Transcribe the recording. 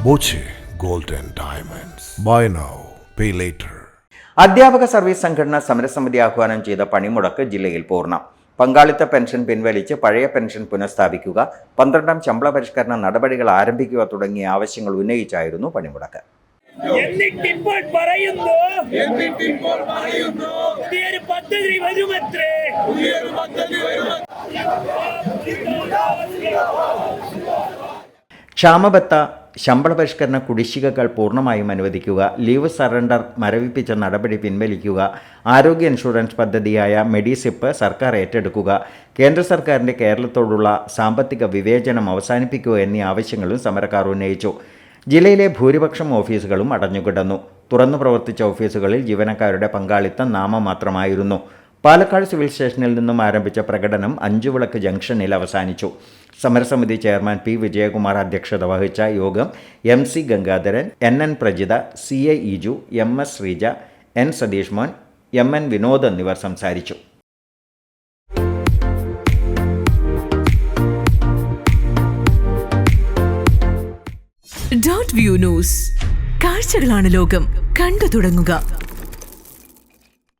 Boche gold and diamonds. Buy now pay later. അധ്യാപക service സംഘടന സമരസമിതി ആഹ്വാനം ചെയ്ത പണിമുടക്ക് ജില്ലയിൽ പൂർണ്ണം. പങ്കാളിത്ത പെൻഷൻ പിൻവലിച്ച് പഴയ പെൻഷൻ പുനഃസ്ഥാപിക്കുക, 12ാം ശമ്പള പരിഷ്കരണ നടപടികൾ ആരംഭിക്കുക തുടങ്ങിയ ആവശ്യങ്ങൾ ഉന്നയിച്ചായിരുന്നു പണിമുടക്ക്. എന്നിട്ടിപ്പോൾ പറയുന്നു പുതിയൊരു പദ്ധതി വരുമത്രേ. ക്ഷാമബത്ത, ശമ്പള പരിഷ്കരണ കുടിശ്ശികകൾ പൂർണ്ണമായും അനുവദിക്കുക, ലീവ് സറണ്ടർ മരവിപ്പിച്ച നടപടി പിൻവലിക്കുക, ആരോഗ്യ ഇൻഷുറൻസ് പദ്ധതിയായ മെഡിസിപ്പ് സർക്കാർ ഏറ്റെടുക്കുക, കേന്ദ്ര സർക്കാരിൻ്റെ കേരളത്തോടുള്ള സാമ്പത്തിക വിവേചനം അവസാനിപ്പിക്കുക എന്നീ ആവശ്യങ്ങളും സമരക്കാർ ഉന്നയിച്ചു. ജില്ലയിലെ ഭൂരിപക്ഷം ഓഫീസുകളും അടഞ്ഞുകിടന്നു. തുറന്നു പ്രവർത്തിച്ച ഓഫീസുകളിൽ ജീവനക്കാരുടെ പങ്കാളിത്തം നാമമാത്രമായിരുന്നു. പാലക്കാട് സിവിൽ സ്റ്റേഷനിൽ നിന്നും ആരംഭിച്ച പ്രകടനം അഞ്ചുവിളക്ക് ജംഗ്ഷനിൽ അവസാനിച്ചു. സമരസമിതി ചെയർമാൻ പി വിജയകുമാർ അധ്യക്ഷത വഹിച്ച യോഗം MC Gangadharan, NN Prajitha, CA ഇജു, MS Sreeja, N Satheesh മോൻ, MN വിനോദ് എന്നിവർ സംസാരിച്ചു. Dot view news. കാഴ്ചകളാണ് ലോകം. കണ്ടു തുടങ്ങുക.